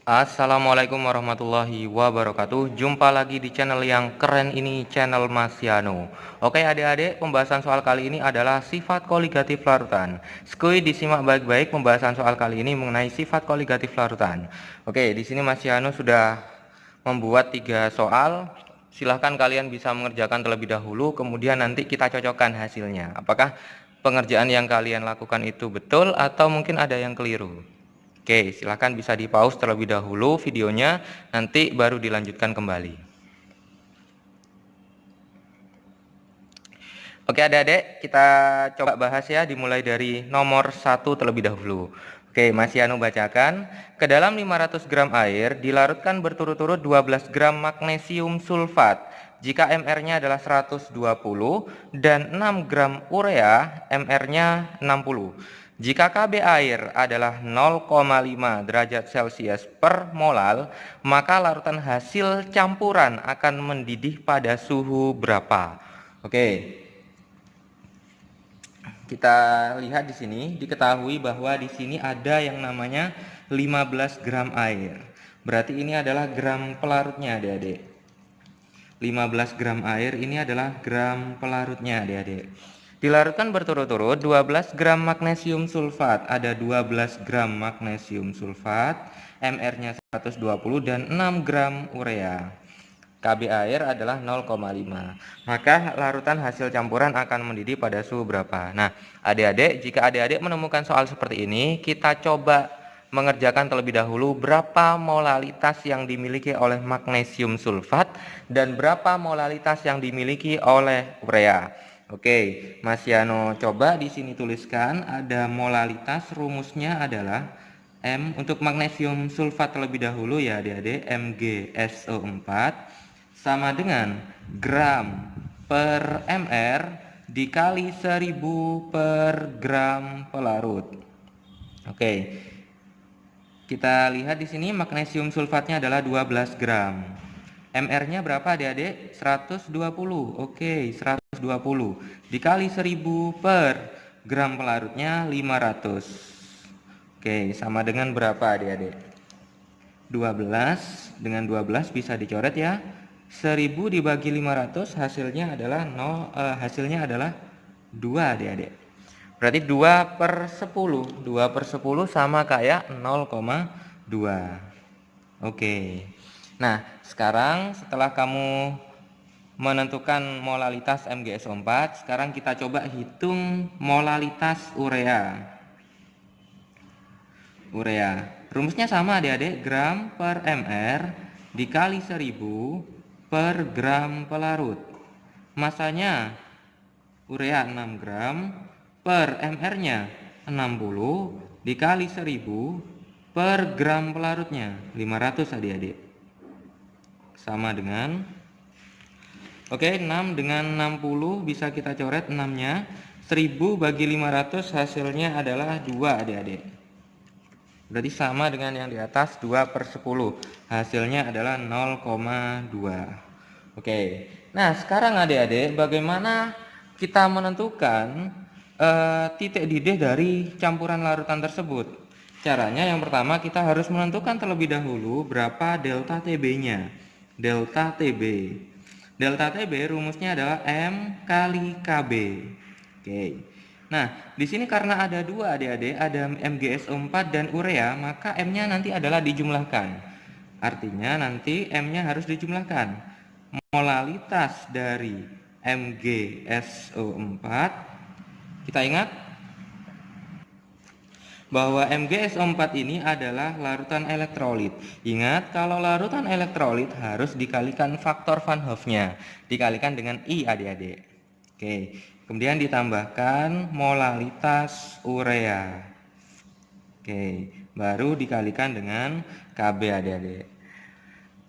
Assalamualaikum warahmatullahi wabarakatuh. Jumpa lagi di channel yang keren ini, channel Mas Yano. Oke adik-adik, pembahasan soal kali ini adalah sifat koligatif larutan. Sekui disimak baik-baik pembahasan soal kali ini mengenai sifat koligatif larutan. Oke, di sini Mas Yano sudah membuat 3 soal. Silahkan kalian bisa mengerjakan terlebih dahulu, kemudian nanti kita cocokkan hasilnya. Apakah pengerjaan yang kalian lakukan itu betul atau mungkin ada yang keliru? Oke, silahkan bisa di pause terlebih dahulu videonya, nanti baru dilanjutkan kembali. Oke adik-adik, kita coba bahas ya, dimulai dari nomor 1 terlebih dahulu. Oke, Mas Yanu bacakan. Ke dalam 500 gram air dilarutkan berturut-turut 12 gram magnesium sulfat. Jika MR-nya adalah 120 dan 6 gram urea, MR-nya 60. Jika KB air adalah 0,5 derajat Celcius per molal, maka larutan hasil campuran akan mendidih pada suhu berapa? Oke, kita lihat di sini, diketahui bahwa di sini ada yang namanya 15 gram air. Berarti ini adalah gram pelarutnya, adik-adik. 15 gram air ini adalah gram pelarutnya, adik-adik. Dilarutkan berturut-turut 12 gram magnesium sulfat. Ada 12 gram magnesium sulfat, MR-nya 120 dan 6 gram urea. KB air adalah 0,5. Maka larutan hasil campuran akan mendidih pada suhu berapa? Nah, adik-adik, jika adik-adik menemukan soal seperti ini, kita coba mengerjakan terlebih dahulu berapa molalitas yang dimiliki oleh magnesium sulfat dan berapa molalitas yang dimiliki oleh urea. Oke, Mas Yano coba di sini tuliskan ada molalitas, rumusnya adalah M untuk magnesium sulfat terlebih dahulu ya adik-adik, MgSO4 sama dengan gram per mr dikali 1000 per gram pelarut. Oke, kita lihat di sini magnesium sulfatnya adalah 12 gram. MR-nya berapa adik-adik? 120. Oke, 120 dikali 1000 per gram pelarutnya 500. Oke, sama dengan berapa adik-adik? 12 dengan 12 bisa dicoret ya. 1000 dibagi 500 hasilnya adalah 2 adik-adik. Berarti 2 per 10. 2 per 10 sama kayak 0,2. Oke. Nah, sekarang setelah kamu menentukan molalitas MgSO4, sekarang kita coba hitung molalitas urea. Rumusnya sama adik-adik, gram per mr dikali 1000 per gram pelarut. Masanya urea 6 gram per mr-nya 60 dikali 1000 per gram pelarutnya 500 adik-adik. Sama dengan, oke, 6 dengan 60 bisa kita coret 6-nya. 1000 bagi 500 hasilnya adalah 2 adik-adik. Berarti sama dengan yang di atas, 2 per 10. Hasilnya adalah 0,2. Oke, nah sekarang adik-adik, bagaimana kita menentukan titik didih dari campuran larutan tersebut? Caranya yang pertama kita harus menentukan terlebih dahulu berapa delta TB-nya. Delta TB. Delta TB rumusnya adalah M kali KB. Oke. Nah, di sini karena ada 2 adik-adik, ada MgSO4 dan urea, maka M-nya nanti adalah dijumlahkan. Artinya nanti M-nya harus dijumlahkan. Molalitas dari MgSO4, kita ingat bahwa MgSO4 ini adalah larutan elektrolit. Ingat, kalau larutan elektrolit harus dikalikan faktor Van Hoff-nya, dikalikan dengan I adik-adik. Oke, kemudian ditambahkan molalitas urea. Oke, baru dikalikan dengan Kb adik-adik.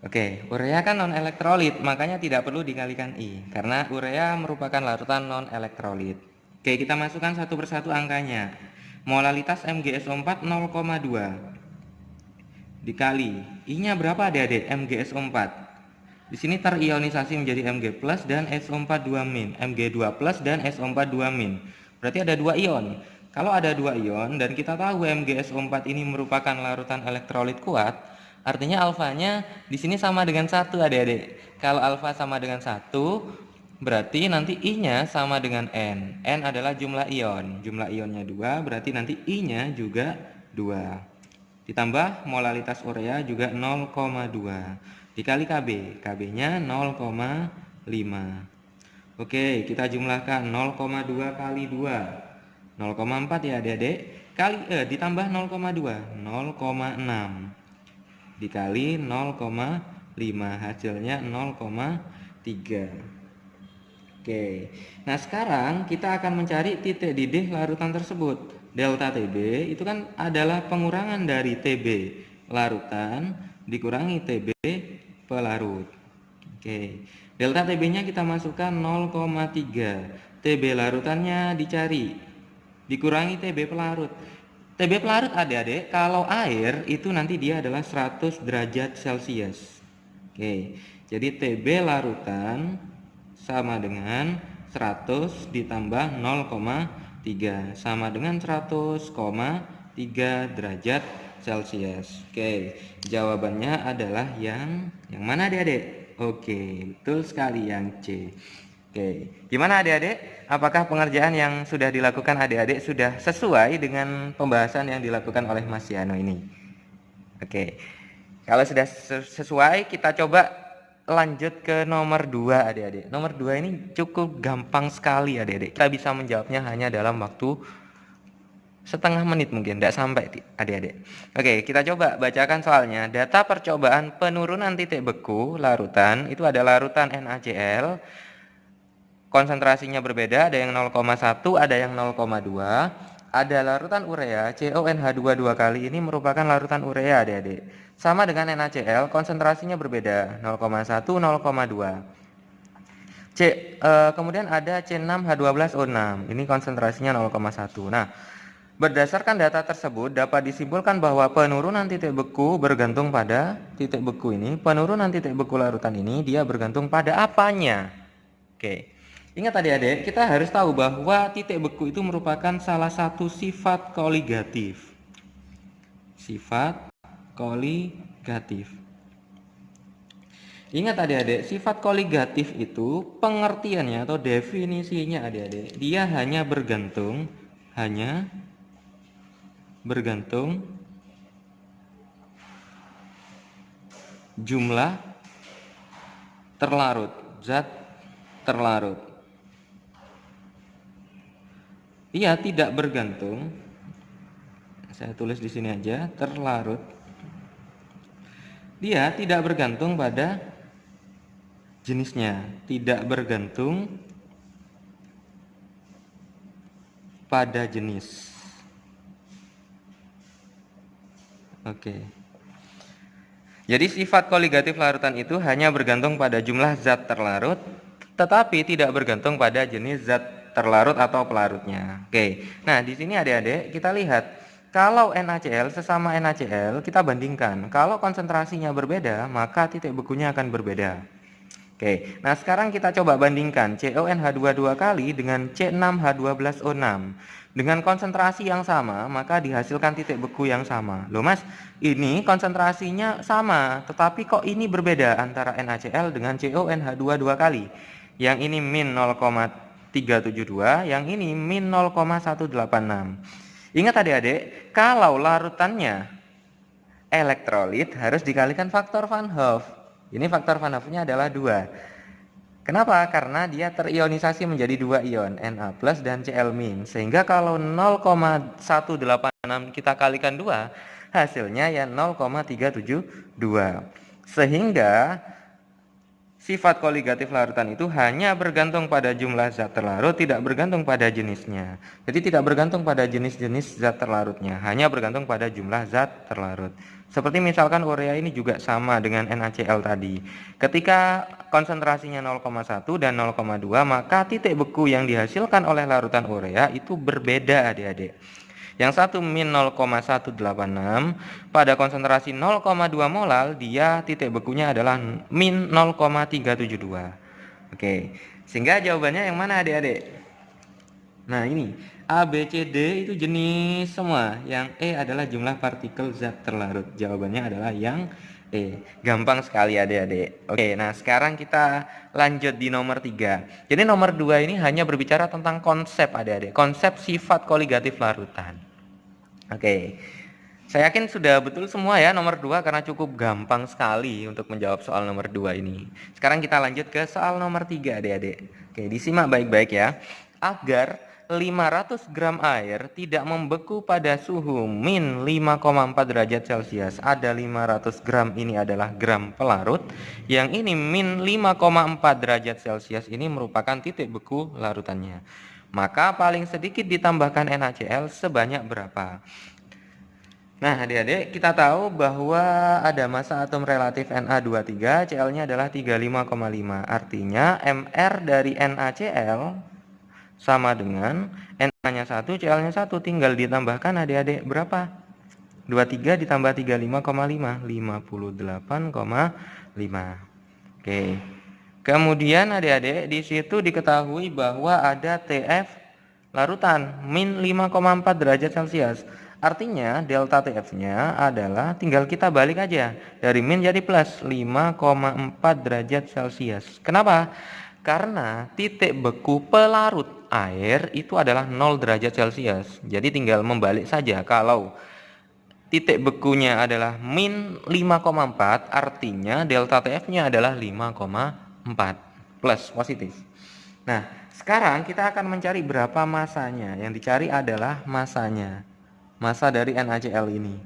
Oke, urea kan non elektrolit, makanya tidak perlu dikalikan I, karena urea merupakan larutan non elektrolit. Oke, kita masukkan satu persatu angkanya. Molalitas MgSO4 0,2 dikali I-nya berapa adik-adik? MgSO4. Di sini terionisasi menjadi Mg plus dan SO4 2 min, Mg2 plus dan SO4 2 min. Berarti ada 2 ion. Kalau ada 2 ion dan kita tahu MgSO4 ini merupakan larutan elektrolit kuat, Artinya alfanya di sini sama dengan 1 adik-adik. Kalau alfa sama dengan 1, berarti nanti I-nya sama dengan N. N adalah jumlah ion. Jumlah ionnya 2, berarti nanti I-nya juga 2. Ditambah molalitas urea juga 0,2. Dikali Kb. Kb-nya 0,5. Oke, kita jumlahkan 0,2 kali 2. 0,4 ya adik-adik. Ditambah 0,2. 0,6. Dikali 0,5, hasilnya 0,3. Oke. Nah, sekarang kita akan mencari titik didih larutan tersebut. Delta Tb itu kan adalah pengurangan dari Tb larutan dikurangi Tb pelarut. Oke. Delta Tb-nya kita masukkan 0,3. Tb larutannya dicari. Dikurangi Tb pelarut. Tb pelarut adik-adik, kalau air itu nanti dia adalah 100 derajat Celcius. Oke, jadi Tb larutan sama dengan 100 ditambah 0,3 sama dengan 100,3 derajat Celcius. Oke, jawabannya adalah yang mana adik-adik? Oke, betul sekali yang C. Oke, gimana adik-adik? Apakah pengerjaan yang sudah dilakukan adik-adik sudah sesuai dengan pembahasan yang dilakukan oleh Mas Yano ini? Oke, kalau sudah sesuai, kita coba lanjut ke nomor 2 adik-adik. Nomor 2 ini cukup gampang sekali adik-adik. Kita bisa menjawabnya hanya dalam waktu setengah menit mungkin, tidak sampai adik-adik. Oke, kita coba bacakan soalnya. Data percobaan penurunan titik beku larutan, itu ada larutan NaCl. Konsentrasinya berbeda, ada yang 0,1, ada yang 0,2. Ada larutan urea, CONH2 dua kali, ini merupakan larutan urea adik-adik. Sama dengan NaCl, konsentrasinya berbeda, 0,1, 0,2. Kemudian ada C6H12O6, ini konsentrasinya 0,1. Nah, berdasarkan data tersebut dapat disimpulkan bahwa penurunan titik beku bergantung pada titik beku ini. Penurunan titik beku larutan ini dia bergantung pada apanya? Oke. Ingat adik-adik, kita harus tahu bahwa titik beku itu merupakan salah satu sifat koligatif. Sifat koligatif. Ingat adik-adik, sifat koligatif itu pengertiannya atau definisinya adik-adik, dia hanya bergantung jumlah terlarut, zat terlarut. Ia tidak bergantung, saya tulis di sini aja, terlarut. Dia tidak bergantung pada jenisnya, tidak bergantung pada jenis. Oke. Jadi sifat koligatif larutan itu hanya bergantung pada jumlah zat terlarut, tetapi tidak bergantung pada jenis zat terlarut atau pelarutnya. Oke. Nah, di sini adik-adik kita lihat kalau NaCl sesama NaCl kita bandingkan. Kalau konsentrasinya berbeda, maka titik bekunya akan berbeda. Oke. Nah, sekarang kita coba bandingkan CONH2 dua kali dengan C6H12O6. Dengan konsentrasi yang sama, maka dihasilkan titik beku yang sama. Loh Mas, ini konsentrasinya sama, tetapi kok ini berbeda antara NaCl dengan CONH2 dua kali. Yang ini min 0,372, yang ini min 0,186. Ingat adik-adik, kalau larutannya elektrolit harus dikalikan faktor Van Hoff. Ini faktor Van Hoff-nya adalah 2. Kenapa? Karena dia terionisasi menjadi 2 ion, Na plus dan Cl min. Sehingga kalau 0,186 kita kalikan 2, hasilnya ya 0,372. Sehingga sifat koligatif larutan itu hanya bergantung pada jumlah zat terlarut, tidak bergantung pada jenisnya. Jadi tidak bergantung pada jenis-jenis zat terlarutnya, hanya bergantung pada jumlah zat terlarut. Seperti misalkan urea ini juga sama dengan NaCl tadi. Ketika konsentrasinya 0,1 dan 0,2, maka titik beku yang dihasilkan oleh larutan urea itu berbeda adik-adik. Yang satu min 0,186 pada konsentrasi 0,2 molal, dia titik bekunya adalah min 0,372. Oke, sehingga jawabannya yang mana adik-adik? Nah ini A, B, C, D itu jenis semua. Yang E adalah jumlah partikel zat terlarut. Jawabannya adalah yang gampang sekali adik-adik. Oke, nah sekarang kita lanjut di nomor 3. Jadi nomor 2 ini hanya berbicara tentang konsep adik-adik, konsep sifat koligatif larutan. Oke, saya yakin sudah betul semua ya nomor 2 karena cukup gampang sekali untuk menjawab soal nomor 2 ini. Sekarang kita lanjut ke soal nomor 3 adik-adik. Oke, disimak baik-baik ya. Agar 500 gram air tidak membeku pada suhu min 5,4 derajat Celcius. Ada 500 gram ini adalah gram pelarut. Yang ini min 5,4 derajat Celcius ini merupakan titik beku larutannya. Maka paling sedikit ditambahkan NaCl sebanyak berapa? Nah adik-adik, kita tahu bahwa ada massa atom relatif Na23, Cl-nya adalah 35,5. Artinya Mr dari NaCl sama dengan Na-nya 1, Cl-nya 1. Tinggal ditambahkan adik-adik berapa? 23 ditambah 35,5, 58,5. Oke. Kemudian adik-adik di situ diketahui bahwa ada TF larutan min 5,4 derajat Celcius. Artinya delta TF-nya adalah tinggal kita balik aja dari min jadi plus 5,4 derajat Celcius. Kenapa? Karena titik beku pelarut air itu adalah 0 derajat Celcius. Jadi tinggal membalik saja. Kalau titik bekunya adalah min 5,4, artinya delta TF-nya adalah 5,4 plus positif. Nah, sekarang kita akan mencari berapa masanya. Yang dicari adalah masanya. Massa dari NaCl ini.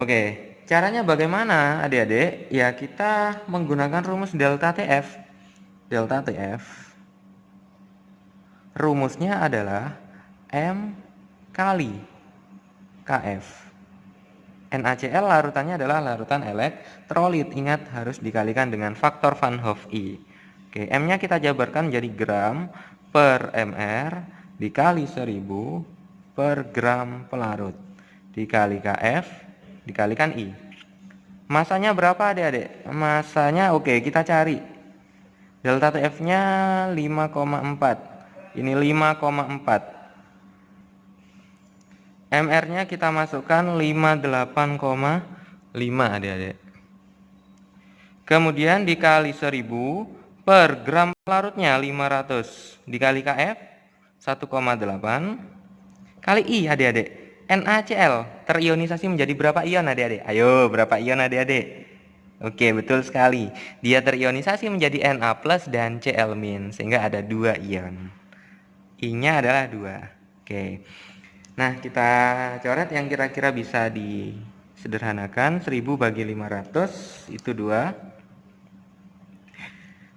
Oke. Caranya bagaimana adik-adik? Ya kita menggunakan rumus delta TF. Delta TF rumusnya adalah M kali KF. NaCl larutannya adalah larutan elektrolit. Ingat harus dikalikan dengan faktor Van Hoff I. Oke, M-nya kita jabarkan jadi gram per mR dikali 1000 per gram pelarut dikali KF dikalikan I. Masanya berapa adik-adik? Masanya oke, kita cari. Delta TF-nya 5,4. Ini 5,4. MR-nya kita masukkan 58,5 adik-adik. Kemudian dikali 1000 per gram pelarutnya 500 dikali KF 1,8 kali I adik-adik. NaCl terionisasi menjadi berapa ion adik-adik? Ayo, berapa ion adik-adik? Oke, betul sekali. Dia terionisasi menjadi Na plus dan Cl min, sehingga ada 2 ion. I-nya adalah 2. Oke. Nah, kita coret yang kira-kira bisa disederhanakan. 1000 bagi 500 itu 2.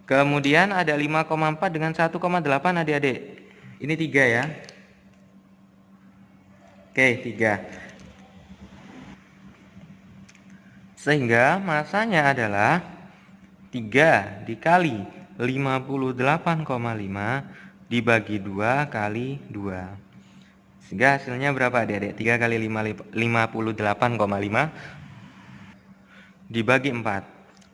Kemudian ada 5,4 dengan 1,8 adik-adik. Ini 3 ya. Oke, 3. Sehingga masanya adalah 3 dikali 58,5 dibagi 2 kali 2. Sehingga hasilnya berapa adik-adik? 3 kali 58,5 dibagi 4.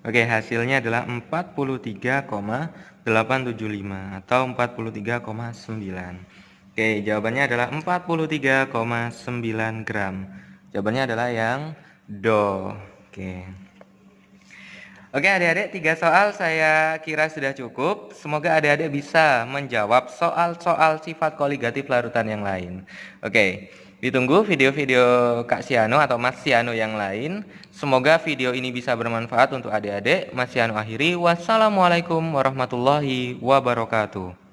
Oke, hasilnya adalah 43,875 atau 43,9. Oke, jawabannya adalah 43,9 gram. Jawabannya adalah yang do. Oke adik-adik, 3 soal saya kira sudah cukup. Semoga adik-adik bisa menjawab soal-soal sifat koligatif larutan yang lain. Oke, ditunggu video-video Kak Siano atau Mas Siano yang lain. Semoga video ini bisa bermanfaat untuk adik-adik. Mas Siano akhiri. Wassalamualaikum warahmatullahi wabarakatuh.